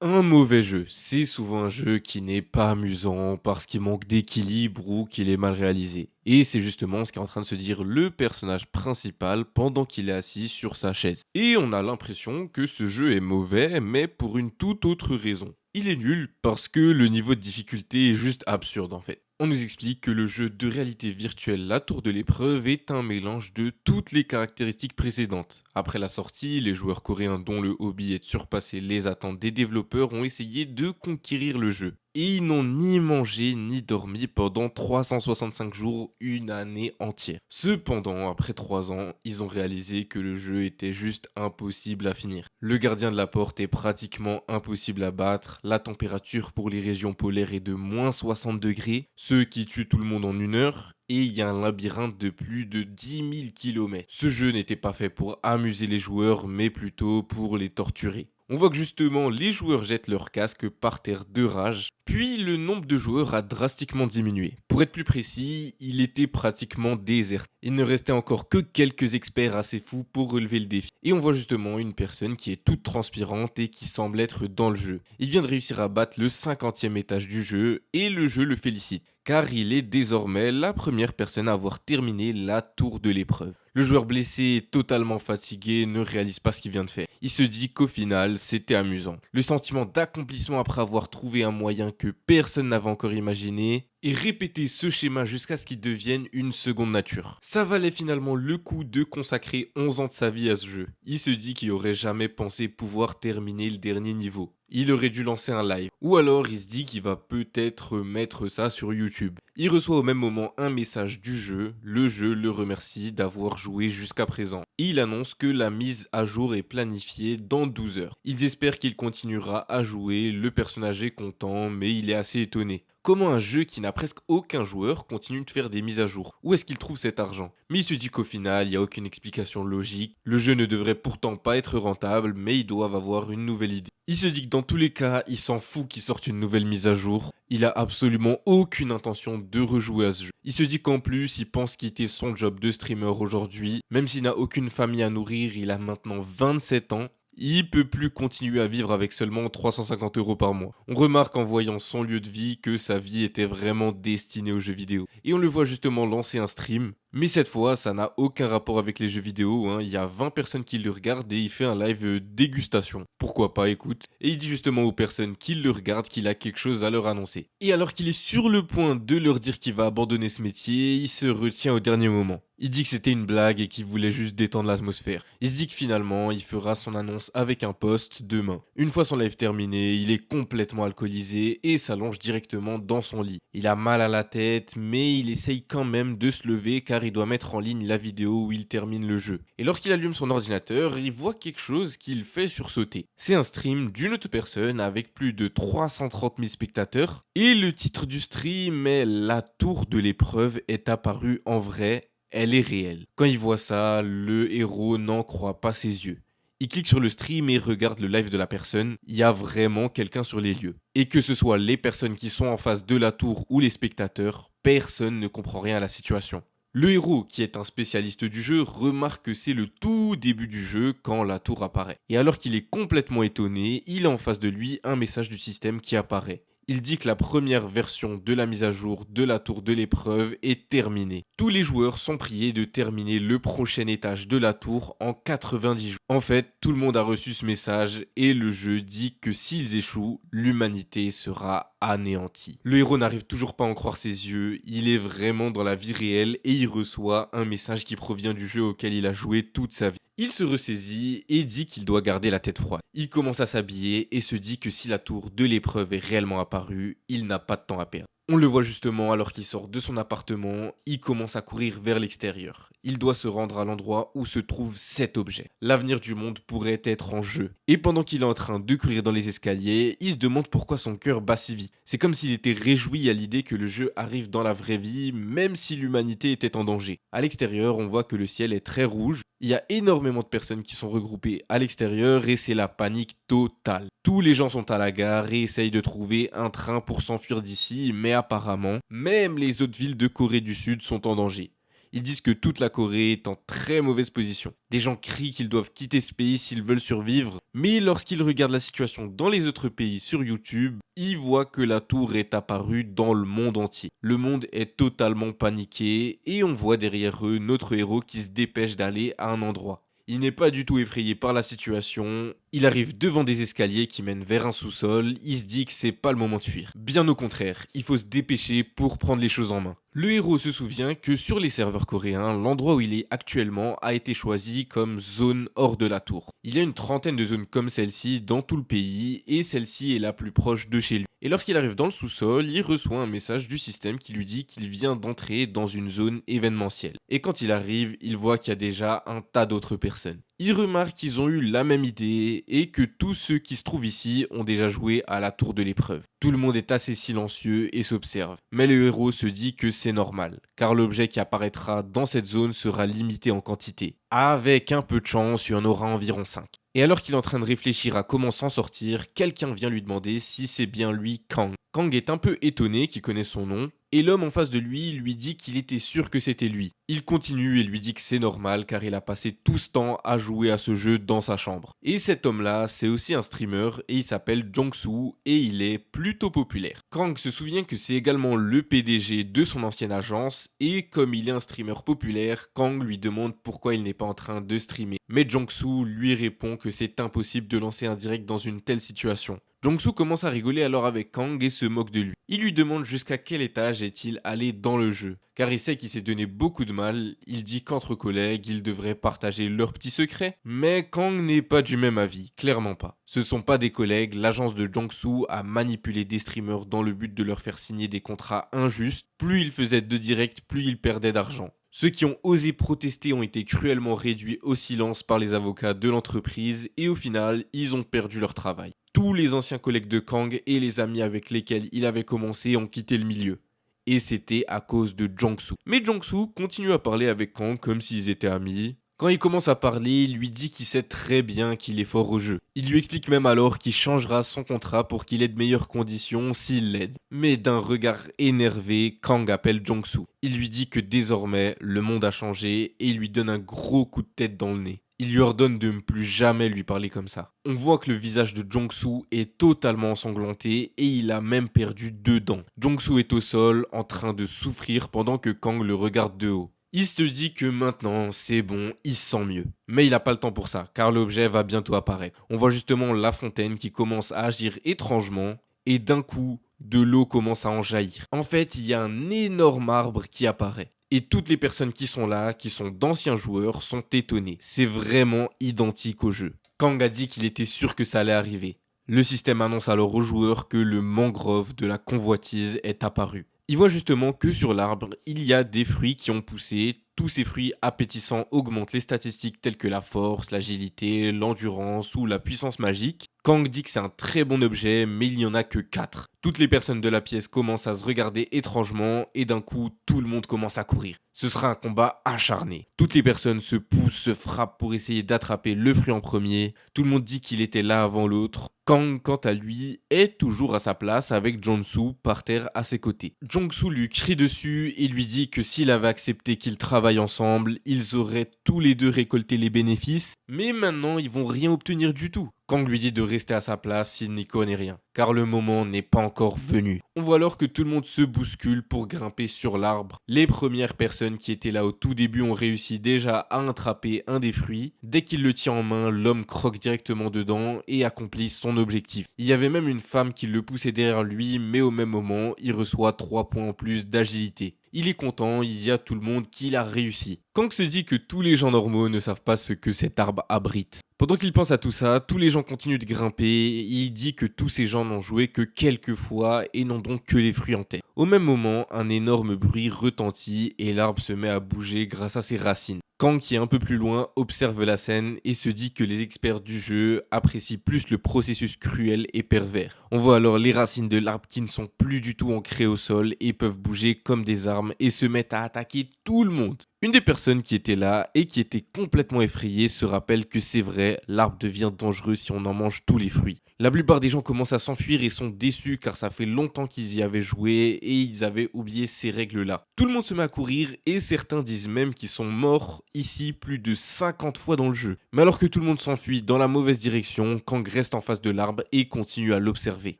Un mauvais jeu, c'est souvent un jeu qui n'est pas amusant parce qu'il manque d'équilibre ou qu'il est mal réalisé. Et c'est justement ce qu'est en train de se dire le personnage principal pendant qu'il est assis sur sa chaise. Et on a l'impression que ce jeu est mauvais, mais pour une toute autre raison. Il est nul parce que le niveau de difficulté est juste absurde en fait. On nous explique que le jeu de réalité virtuelle La Tour de l'épreuve est un mélange de toutes les caractéristiques précédentes. Après la sortie, les joueurs coréens dont le hobby est de surpasser les attentes des développeurs ont essayé de conquérir le jeu. Et ils n'ont ni mangé ni dormi pendant 365 jours, une année entière. Cependant, après 3 ans, ils ont réalisé que le jeu était juste impossible à finir. Le gardien de la porte est pratiquement impossible à battre, la température pour les régions polaires est de moins 60 degrés, ce qui tue tout le monde en une heure, et il y a un labyrinthe de plus de 10 000 km. Ce jeu n'était pas fait pour amuser les joueurs, mais plutôt pour les torturer. On voit que justement les joueurs jettent leur casque par terre de rage, puis le nombre de joueurs a drastiquement diminué. Pour être plus précis, il était pratiquement désert. Il ne restait encore que quelques experts assez fous pour relever le défi. Et on voit justement une personne qui est toute transpirante et qui semble être dans le jeu. Il vient de réussir à battre le 50e étage du jeu et le jeu le félicite, car il est désormais la première personne à avoir terminé la tour de l'épreuve. Le joueur blessé et totalement fatigué ne réalise pas ce qu'il vient de faire. Il se dit qu'au final, c'était amusant. Le sentiment d'accomplissement après avoir trouvé un moyen que personne n'avait encore imaginé et répéter ce schéma jusqu'à ce qu'il devienne une seconde nature. Ça valait finalement le coup de consacrer 11 ans de sa vie à ce jeu. Il se dit qu'il aurait jamais pensé pouvoir terminer le dernier niveau. Il aurait dû lancer un live. Ou alors il se dit qu'il va peut-être mettre ça sur YouTube. Il reçoit au même moment un message du jeu. Le jeu le remercie d'avoir joué jusqu'à présent. Et il annonce que la mise à jour est planifiée dans 12 heures. Ils espèrent qu'il continuera à jouer. Le personnage est content, mais il est assez étonné. Comment un jeu qui n'a presque aucun joueur continue de faire des mises à jour? Où est-ce qu'il trouve cet argent? Mais il se dit qu'au final, il n'y a aucune explication logique. Le jeu ne devrait pourtant pas être rentable, mais ils doivent avoir une nouvelle idée. Il se dit que dans tous les cas, il s'en fout qu'ils sortent une nouvelle mise à jour. Il a absolument aucune intention de rejouer à ce jeu. Il se dit qu'en plus, il pense quitter son job de streamer aujourd'hui. Même s'il n'a aucune famille à nourrir, il a maintenant 27 ans. Il peut plus continuer à vivre avec seulement 350 euros par mois. On remarque en voyant son lieu de vie que sa vie était vraiment destinée aux jeux vidéo. Et on le voit justement lancer un stream. Mais cette fois, ça n'a aucun rapport avec les jeux vidéo, hein. Il y a 20 personnes qui le regardent et il fait un live dégustation. Pourquoi pas, écoute. Et il dit justement aux personnes qui le regardent qu'il a quelque chose à leur annoncer. Et alors qu'il est sur le point de leur dire qu'il va abandonner ce métier, il se retient au dernier moment. Il dit que c'était une blague et qu'il voulait juste détendre l'atmosphère. Il se dit que finalement, il fera son annonce avec un post demain. Une fois son live terminé, il est complètement alcoolisé et s'allonge directement dans son lit. Il a mal à la tête, mais il essaye quand même de se lever car il doit mettre en ligne la vidéo où il termine le jeu. Et lorsqu'il allume son ordinateur, il voit quelque chose qui le fait sursauter. C'est un stream d'une autre personne avec plus de 330 000 spectateurs. Et le titre du stream est La Tour de l'épreuve est apparue en vrai. Elle est réelle. Quand il voit ça, le héros n'en croit pas ses yeux. Il clique sur le stream et regarde le live de la personne. Il y a vraiment quelqu'un sur les lieux. Et que ce soit les personnes qui sont en face de la tour ou les spectateurs, personne ne comprend rien à la situation. Le héros, qui est un spécialiste du jeu, remarque que c'est le tout début du jeu quand la tour apparaît. Et alors qu'il est complètement étonné, il a en face de lui un message du système qui apparaît. Il dit que la première version de la mise à jour de la tour de l'épreuve est terminée. Tous les joueurs sont priés de terminer le prochain étage de la tour en 90 jours. En fait, tout le monde a reçu ce message et le jeu dit que s'ils échouent, l'humanité sera anéantie. Le héros n'arrive toujours pas à en croire ses yeux, il est vraiment dans la vie réelle et il reçoit un message qui provient du jeu auquel il a joué toute sa vie. Il se ressaisit et dit qu'il doit garder la tête froide. Il commence à s'habiller et se dit que si la tour de l'épreuve est réellement apparue, il n'a pas de temps à perdre. On le voit justement alors qu'il sort de son appartement, il commence à courir vers l'extérieur. Il doit se rendre à l'endroit où se trouve cet objet. L'avenir du monde pourrait être en jeu. Et pendant qu'il est en train de courir dans les escaliers, il se demande pourquoi son cœur bat si vite. C'est comme s'il était réjoui à l'idée que le jeu arrive dans la vraie vie, même si l'humanité était en danger. À l'extérieur, on voit que le ciel est très rouge. Il y a énormément de personnes qui sont regroupées à l'extérieur et c'est la panique totale. Tous les gens sont à la gare et essayent de trouver un train pour s'enfuir d'ici, mais apparemment, même les autres villes de Corée du Sud sont en danger. Ils disent que toute la Corée est en très mauvaise position. Des gens crient qu'ils doivent quitter ce pays s'ils veulent survivre, mais lorsqu'ils regardent la situation dans les autres pays sur YouTube, ils voient que la tour est apparue dans le monde entier. Le monde est totalement paniqué et on voit derrière eux notre héros qui se dépêche d'aller à un endroit. Il n'est pas du tout effrayé par la situation, il arrive devant des escaliers qui mènent vers un sous-sol, il se dit que c'est pas le moment de fuir. Bien au contraire, il faut se dépêcher pour prendre les choses en main. Le héros se souvient que sur les serveurs coréens, l'endroit où il est actuellement a été choisi comme zone hors de la tour. Il y a une trentaine de zones comme celle-ci dans tout le pays et celle-ci est la plus proche de chez lui. Et lorsqu'il arrive dans le sous-sol, il reçoit un message du système qui lui dit qu'il vient d'entrer dans une zone événementielle. Et quand il arrive, il voit qu'il y a déjà un tas d'autres personnes. Il remarque qu'ils ont eu la même idée et que tous ceux qui se trouvent ici ont déjà joué à la tour de l'épreuve. Tout le monde est assez silencieux et s'observe. Mais le héros se dit que c'est normal, car l'objet qui apparaîtra dans cette zone sera limité en quantité. Avec un peu de chance, il y en aura environ 5. Et alors qu'il est en train de réfléchir à comment s'en sortir, quelqu'un vient lui demander si c'est bien lui Kang. Kang est un peu étonné qu'il connaisse son nom, et l'homme en face de lui dit qu'il était sûr que c'était lui. Il continue et lui dit que c'est normal car il a passé tout ce temps à jouer à ce jeu dans sa chambre. Et cet homme-là, c'est aussi un streamer et il s'appelle Jong-soo et il est plutôt populaire. Kang se souvient que c'est également le PDG de son ancienne agence et comme il est un streamer populaire, Kang lui demande pourquoi il n'est pas en train de streamer. Mais Jong-soo lui répond que c'est impossible de lancer un direct dans une telle situation. Jong-soo commence à rigoler alors avec Kang et se moque de lui. Il lui demande jusqu'à quel étage est-il allé dans le jeu. Car il sait qu'il s'est donné beaucoup de mal, il dit qu'entre collègues, ils devraient partager leurs petits secrets. Mais Kang n'est pas du même avis, clairement pas. Ce sont pas des collègues, l'agence de Jong-soo a manipulé des streamers dans le but de leur faire signer des contrats injustes. Plus ils faisaient de directs, plus ils perdaient d'argent. Ceux qui ont osé protester ont été cruellement réduits au silence par les avocats de l'entreprise et au final, ils ont perdu leur travail. Tous les anciens collègues de Kang et les amis avec lesquels il avait commencé ont quitté le milieu. Et c'était à cause de Jong-soo. Mais Jong-soo continue à parler avec Kang comme s'ils étaient amis. Quand il commence à parler, il lui dit qu'il sait très bien qu'il est fort au jeu. Il lui explique même alors qu'il changera son contrat pour qu'il ait de meilleures conditions s'il l'aide. Mais d'un regard énervé, Kang appelle Jong-soo. Il lui dit que désormais, le monde a changé et il lui donne un gros coup de tête dans le nez. Il lui ordonne de ne plus jamais lui parler comme ça. On voit que le visage de Jong-soo est totalement ensanglanté et il a même perdu 2 dents. Jong-soo est au sol en train de souffrir pendant que Kang le regarde de haut. Il se dit que maintenant c'est bon, il se sent mieux. Mais il n'a pas le temps pour ça, car l'objet va bientôt apparaître. On voit justement la fontaine qui commence à agir étrangement, et d'un coup, de l'eau commence à en jaillir. En fait, il y a un énorme arbre qui apparaît. Et toutes les personnes qui sont là, qui sont d'anciens joueurs, sont étonnées. C'est vraiment identique au jeu. Kang a dit qu'il était sûr que ça allait arriver. Le système annonce alors aux joueurs que le mangrove de la convoitise est apparu. Il voit justement que sur l'arbre, il y a des fruits qui ont poussé. Tous ces fruits appétissants augmentent les statistiques telles que la force, l'agilité, l'endurance ou la puissance magique. Kang dit que c'est un très bon objet, mais il n'y en a que 4. Toutes les personnes de la pièce commencent à se regarder étrangement et d'un coup, tout le monde commence à courir. Ce sera un combat acharné. Toutes les personnes se poussent, se frappent pour essayer d'attraper le fruit en premier. Tout le monde dit qu'il était là avant l'autre. Kang, quant à lui, est toujours à sa place avec Jong-soo par terre à ses côtés. Jong-soo lui crie dessus et lui dit que s'il avait accepté qu'ils travaillent ensemble, ils auraient tous les deux récolté les bénéfices, mais maintenant ils vont rien obtenir du tout. Kang lui dit de rester à sa place s'il n'y connaît rien, car le moment n'est pas encore venu. On voit alors que tout le monde se bouscule pour grimper sur l'arbre. Les premières personnes qui étaient là au tout début ont réussi déjà à attraper un des fruits. Dès qu'il le tient en main, l'homme croque directement dedans et accomplit son objectif. Il y avait même une femme qui le poussait derrière lui, mais au même moment, il reçoit 3 points en plus d'agilité. Il est content, il dit à tout le monde qu'il a réussi. Kang se dit que tous les gens normaux ne savent pas ce que cet arbre abrite. Pendant qu'il pense à tout ça, tous les gens continuent de grimper et il dit que tous ces gens n'ont joué que quelques fois et n'ont donc que les fruits en tête. Au même moment, un énorme bruit retentit et l'arbre se met à bouger grâce à ses racines. Kang, qui est un peu plus loin, observe la scène et se dit que les experts du jeu apprécient plus le processus cruel et pervers. On voit alors les racines de l'arbre qui ne sont plus du tout ancrées au sol et peuvent bouger comme des armes et se mettent à attaquer tout le monde. Une des personnes qui était là et qui était complètement effrayée se rappelle que c'est vrai, l'arbre devient dangereux si on en mange tous les fruits. La plupart des gens commencent à s'enfuir et sont déçus car ça fait longtemps qu'ils y avaient joué et ils avaient oublié ces règles-là. Tout le monde se met à courir et certains disent même qu'ils sont morts ici plus de 50 fois dans le jeu. Mais alors que tout le monde s'enfuit dans la mauvaise direction, Kang reste en face de l'arbre et continue à l'observer.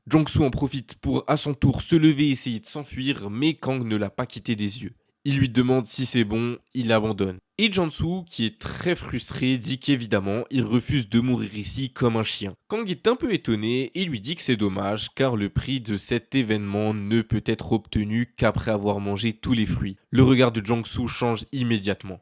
Jong-soo en profite pour à son tour se lever et essayer de s'enfuir, mais Kang ne l'a pas quitté des yeux. Il lui demande si c'est bon, il abandonne. Et Jansu, qui est très frustré, dit qu'évidemment, il refuse de mourir ici comme un chien. Kang est un peu étonné et lui dit que c'est dommage car le prix de cet événement ne peut être obtenu qu'après avoir mangé tous les fruits. Le regard de Jansu change immédiatement.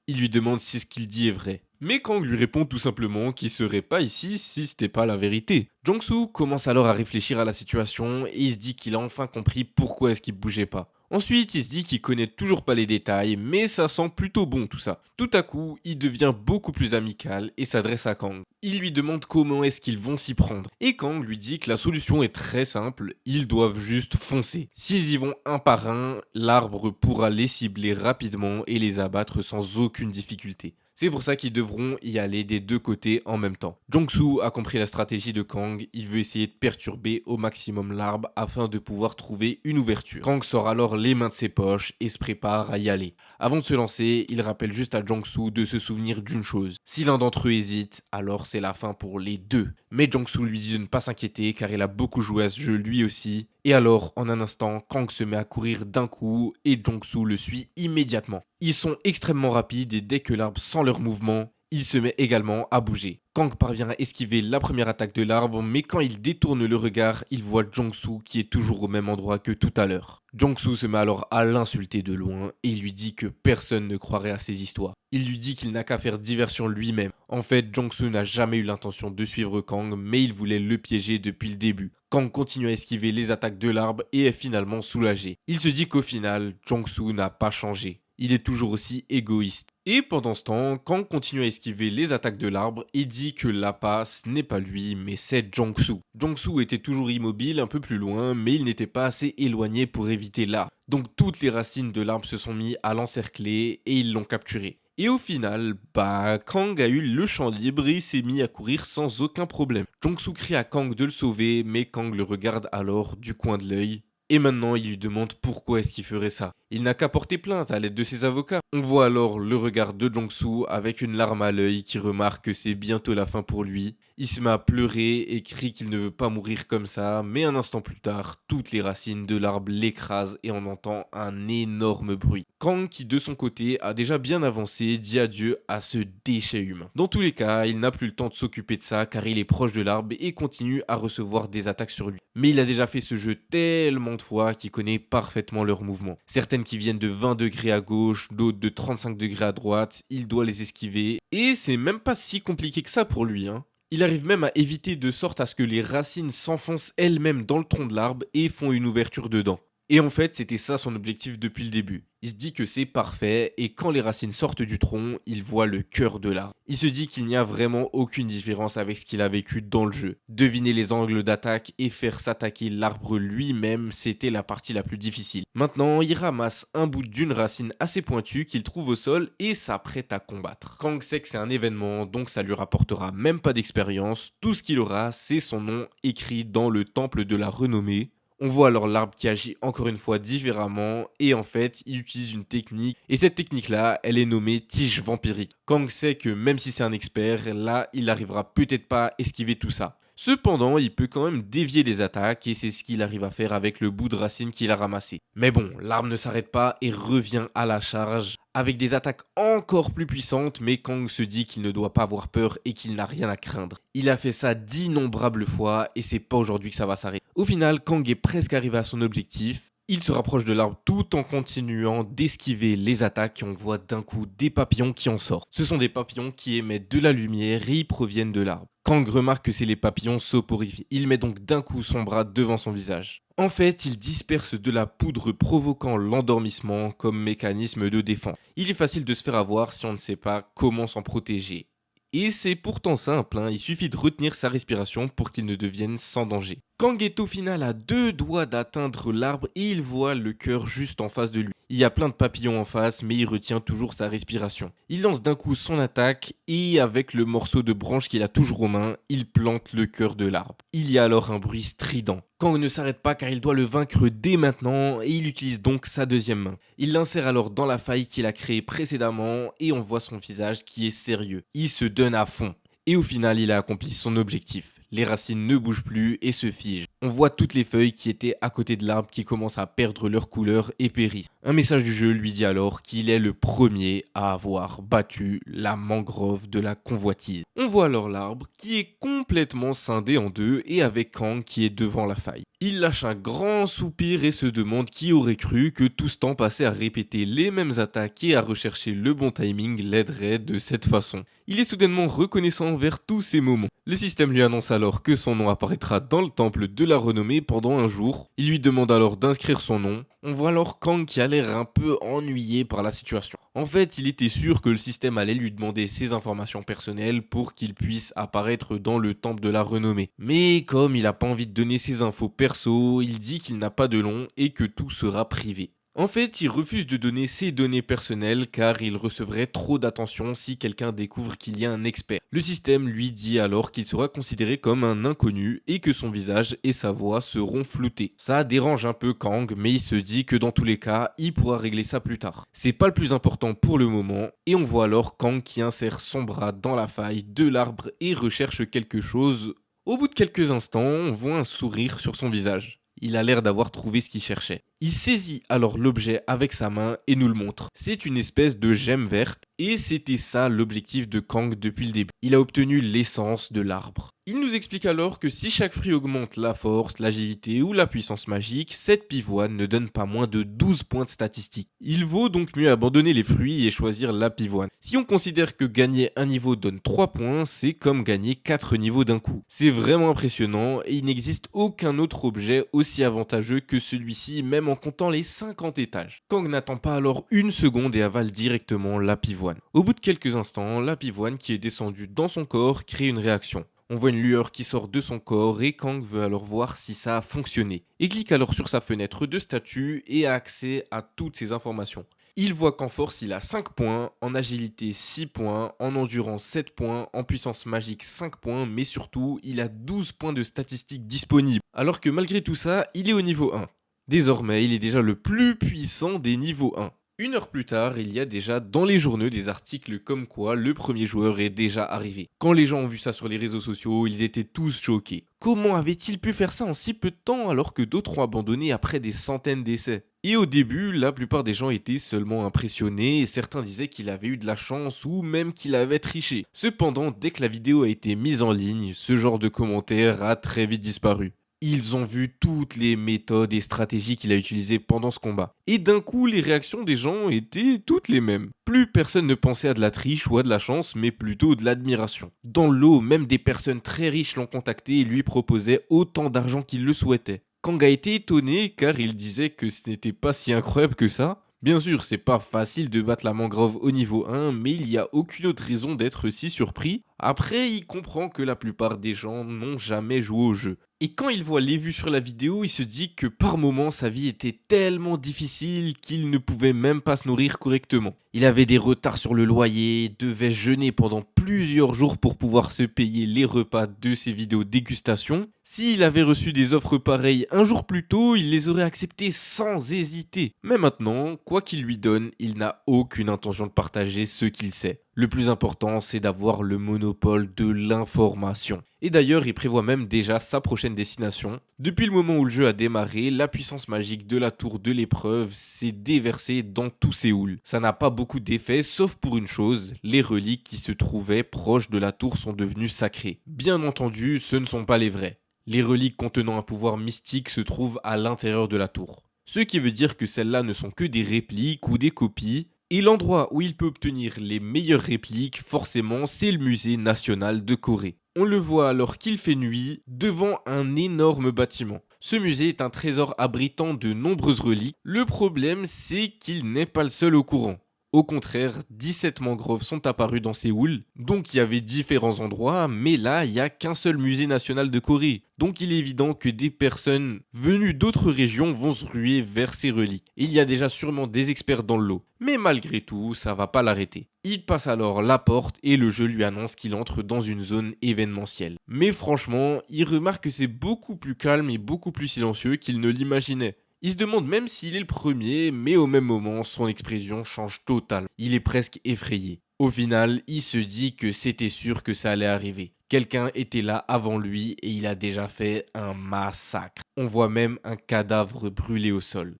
Il lui demande si ce qu'il dit est vrai. Mais Kang lui répond tout simplement qu'il serait pas ici si c'était pas la vérité. Jong-soo commence alors à réfléchir à la situation et il se dit qu'il a enfin compris pourquoi est-ce qu'il bougeait pas. Ensuite, il se dit qu'il connaît toujours pas les détails, mais ça sent plutôt bon tout ça. Tout à coup, il devient beaucoup plus amical et s'adresse à Kang. Il lui demande comment est-ce qu'ils vont s'y prendre. Et Kang lui dit que la solution est très simple, ils doivent juste foncer. S'ils y vont un par un, l'arbre pourra les cibler rapidement et les abattre sans aucune difficulté. C'est pour ça qu'ils devront y aller des deux côtés en même temps. Jong-soo a compris la stratégie de Kang, il veut essayer de perturber au maximum l'arbre afin de pouvoir trouver une ouverture. Kang sort alors les mains de ses poches et se prépare à y aller. Avant de se lancer, il rappelle juste à Jong-soo de se souvenir d'une chose. Si l'un d'entre eux hésite, alors c'est la fin pour les deux. Mais Jong-soo lui dit de ne pas s'inquiéter car il a beaucoup joué à ce jeu lui aussi. Et alors, en un instant, Kang se met à courir d'un coup et Jong-soo le suit immédiatement. Ils sont extrêmement rapides et dès que l'arbre sent leur mouvement, il se met également à bouger. Kang parvient à esquiver la première attaque de l'arbre, mais quand il détourne le regard, il voit Jong-soo qui est toujours au même endroit que tout à l'heure. Jong-soo se met alors à l'insulter de loin et il lui dit que personne ne croirait à ses histoires. Il lui dit qu'il n'a qu'à faire diversion lui-même. En fait, Jong-soo n'a jamais eu l'intention de suivre Kang, mais il voulait le piéger depuis le début. Kang continue à esquiver les attaques de l'arbre et est finalement soulagé. Il se dit qu'au final, Jong-soo n'a pas changé. Il est toujours aussi égoïste. Et pendant ce temps, Kang continue à esquiver les attaques de l'arbre et dit que l'appât ce n'est pas lui, mais c'est Jong-soo. Jong-soo était toujours immobile un peu plus loin, mais il n'était pas assez éloigné pour éviter l'arbre. Donc toutes les racines de l'arbre se sont mis à l'encercler et ils l'ont capturé. Et au final, Kang a eu le champ libre et s'est mis à courir sans aucun problème. Jong-soo crie à Kang de le sauver, mais Kang le regarde alors du coin de l'œil. Et maintenant, il lui demande pourquoi est-ce qu'il ferait ça. Il n'a qu'à porter plainte à l'aide de ses avocats. On voit alors le regard de Jong-soo avec une larme à l'œil qui remarque que c'est bientôt la fin pour lui. Il se met à pleurer et crie qu'il ne veut pas mourir comme ça, mais un instant plus tard, toutes les racines de l'arbre l'écrasent et on entend un énorme bruit. Kang, qui de son côté a déjà bien avancé, dit adieu à ce déchet humain. Dans tous les cas, il n'a plus le temps de s'occuper de ça car il est proche de l'arbre et continue à recevoir des attaques sur lui. Mais il a déjà fait ce jeu tellement de fois qu'il connaît parfaitement leurs mouvements. Certaines qui viennent de 20 degrés à gauche, d'autres de 35 degrés à droite, il doit les esquiver. Et c'est même pas si compliqué que ça pour lui, hein. Il arrive même à éviter de sorte à ce que les racines s'enfoncent elles-mêmes dans le tronc de l'arbre et font une ouverture dedans. Et en fait, c'était ça son objectif depuis le début. Il se dit que c'est parfait et quand les racines sortent du tronc, il voit le cœur de l'arbre. Il se dit qu'il n'y a vraiment aucune différence avec ce qu'il a vécu dans le jeu. Deviner les angles d'attaque et faire s'attaquer l'arbre lui-même, c'était la partie la plus difficile. Maintenant, il ramasse un bout d'une racine assez pointue qu'il trouve au sol et s'apprête à combattre. Kang sait que c'est un événement, donc ça lui rapportera même pas d'expérience. Tout ce qu'il aura, c'est son nom écrit dans le temple de la renommée. On voit alors l'arbre qui agit encore une fois différemment et en fait il utilise une technique et cette technique là elle est nommée tige vampirique. Kang sait que même si c'est un expert, là il arrivera peut-être pas à esquiver tout ça. Cependant, il peut quand même dévier les attaques et c'est ce qu'il arrive à faire avec le bout de racine qu'il a ramassé. Mais bon, l'arbre ne s'arrête pas et revient à la charge avec des attaques encore plus puissantes, mais Kang se dit qu'il ne doit pas avoir peur et qu'il n'a rien à craindre. Il a fait ça d'innombrables fois et c'est pas aujourd'hui que ça va s'arrêter. Au final, Kang est presque arrivé à son objectif. Il se rapproche de l'arbre tout en continuant d'esquiver les attaques et on voit d'un coup des papillons qui en sortent. Ce sont des papillons qui émettent de la lumière et ils proviennent de l'arbre. Kang remarque que c'est les papillons soporifiés. Il met donc d'un coup son bras devant son visage. En fait, il disperse de la poudre provoquant l'endormissement comme mécanisme de défense. Il est facile de se faire avoir si on ne sait pas comment s'en protéger. Et c'est pourtant simple, il suffit de retenir sa respiration pour qu'il ne devienne sans danger. Kang est au final à 2 doigts d'atteindre l'arbre et il voit le cœur juste en face de lui. Il y a plein de papillons en face, mais il retient toujours sa respiration. Il lance d'un coup son attaque et avec le morceau de branche qu'il a toujours aux mains, il plante le cœur de l'arbre. Il y a alors un bruit strident. Kang ne s'arrête pas car il doit le vaincre dès maintenant et il utilise donc sa deuxième main. Il l'insère alors dans la faille qu'il a créée précédemment et on voit son visage qui est sérieux. Il se donne à fond. Et au final, il a accompli son objectif. Les racines ne bougent plus et se figent. On voit toutes les feuilles qui étaient à côté de l'arbre qui commencent à perdre leur couleur et périssent. Un message du jeu lui dit alors qu'il est le premier à avoir battu la mangrove de la convoitise. On voit alors l'arbre qui est complètement scindé en deux et avec Kang qui est devant la faille. Il lâche un grand soupir et se demande qui aurait cru que tout ce temps passé à répéter les mêmes attaques et à rechercher le bon timing l'aiderait de cette façon. Il est soudainement reconnaissant envers tous ces moments. Le système lui annonce alors que son nom apparaîtra dans le temple de la renommée pendant un jour. Il lui demande alors d'inscrire son nom. On voit alors Kang qui a l'air un peu ennuyé par la situation. En fait, il était sûr que le système allait lui demander ses informations personnelles pour qu'il puisse apparaître dans le temple de la renommée. Mais comme il n'a pas envie de donner ses infos perso, il dit qu'il n'a pas de nom et que tout sera privé. En fait, il refuse de donner ses données personnelles car il recevrait trop d'attention si quelqu'un découvre qu'il y a un expert. Le système lui dit alors qu'il sera considéré comme un inconnu et que son visage et sa voix seront floutés. Ça dérange un peu Kang, mais il se dit que dans tous les cas, il pourra régler ça plus tard. C'est pas le plus important pour le moment et on voit alors Kang qui insère son bras dans la faille de l'arbre et recherche quelque chose. Au bout de quelques instants, on voit un sourire sur son visage. Il a l'air d'avoir trouvé ce qu'il cherchait. Il saisit alors l'objet avec sa main et nous le montre. C'est une espèce de gemme verte et c'était ça l'objectif de Kang depuis le début. Il a obtenu l'essence de l'arbre. Il nous explique alors que si chaque fruit augmente la force, l'agilité ou la puissance magique, cette pivoine ne donne pas moins de 12 points de statistiques. Il vaut donc mieux abandonner les fruits et choisir la pivoine. Si on considère que gagner un niveau donne 3 points, c'est comme gagner 4 niveaux d'un coup. C'est vraiment impressionnant et il n'existe aucun autre objet aussi avantageux que celui-ci, même en comptant les 50 étages. Kang n'attend pas alors une seconde et avale directement la pivoine. Au bout de quelques instants, la pivoine qui est descendue dans son corps crée une réaction. On voit une lueur qui sort de son corps et Kang veut alors voir si ça a fonctionné. Il clique alors sur sa fenêtre de statut et a accès à toutes ces informations. Il voit qu'en force il a 5 points, en agilité 6 points, en endurance 7 points, en puissance magique 5 points, mais surtout il a 12 points de statistiques disponibles. Alors que malgré tout ça, il est au niveau 1. Désormais, il est déjà le plus puissant des niveaux 1. Une heure plus tard, il y a déjà dans les journaux des articles comme quoi le premier joueur est déjà arrivé. Quand les gens ont vu ça sur les réseaux sociaux, ils étaient tous choqués. Comment avait-il pu faire ça en si peu de temps alors que d'autres ont abandonné après des centaines d'essais? Et au début, la plupart des gens étaient seulement impressionnés et certains disaient qu'il avait eu de la chance ou même qu'il avait triché. Cependant, dès que la vidéo a été mise en ligne, ce genre de commentaires a très vite disparu. Ils ont vu toutes les méthodes et stratégies qu'il a utilisées pendant ce combat. Et d'un coup, les réactions des gens étaient toutes les mêmes. Plus personne ne pensait à de la triche ou à de la chance, mais plutôt de l'admiration. Dans le lot, même des personnes très riches l'ont contacté et lui proposaient autant d'argent qu'il le souhaitait. Kang a été étonné car il disait que ce n'était pas si incroyable que ça. Bien sûr, c'est pas facile de battre la mangrove au niveau 1, mais il n'y a aucune autre raison d'être si surpris. Après, il comprend que la plupart des gens n'ont jamais joué au jeu. Et quand il voit les vues sur la vidéo, il se dit que par moments sa vie était tellement difficile qu'il ne pouvait même pas se nourrir correctement. Il avait des retards sur le loyer, devait jeûner pendant plusieurs jours pour pouvoir se payer les repas de ses vidéos dégustation. S'il avait reçu des offres pareilles un jour plus tôt, il les aurait acceptées sans hésiter. Mais maintenant, quoi qu'il lui donne, il n'a aucune intention de partager ce qu'il sait. Le plus important, c'est d'avoir le monopole de l'information. Et d'ailleurs, il prévoit même déjà sa prochaine destination. Depuis le moment où le jeu a démarré, la puissance magique de la tour de l'épreuve s'est déversée dans tout Séoul. Ça n'a pas beaucoup d'effet, sauf pour une chose, les reliques qui se trouvaient proches de la tour sont devenues sacrées. Bien entendu, ce ne sont pas les vraies. Les reliques contenant un pouvoir mystique se trouvent à l'intérieur de la tour. Ce qui veut dire que celles-là ne sont que des répliques ou des copies. Et l'endroit où il peut obtenir les meilleures répliques, forcément, c'est le musée national de Corée. On le voit alors qu'il fait nuit devant un énorme bâtiment. Ce musée est un trésor abritant de nombreuses reliques. Le problème, c'est qu'il n'est pas le seul au courant. Au contraire, 17 mangroves sont apparues dans Séoul, donc il y avait différents endroits, mais là, il n'y a qu'un seul musée national de Corée. Donc il est évident que des personnes venues d'autres régions vont se ruer vers ces reliques. Il y a déjà sûrement des experts dans le lot, mais malgré tout, ça va pas l'arrêter. Il passe alors la porte et le jeu lui annonce qu'il entre dans une zone événementielle. Mais franchement, il remarque que c'est beaucoup plus calme et beaucoup plus silencieux qu'il ne l'imaginait. Il se demande même s'il est le premier, mais au même moment, son expression change totalement. Il est presque effrayé. Au final, il se dit que c'était sûr que ça allait arriver. Quelqu'un était là avant lui et il a déjà fait un massacre. On voit même un cadavre brûlé au sol.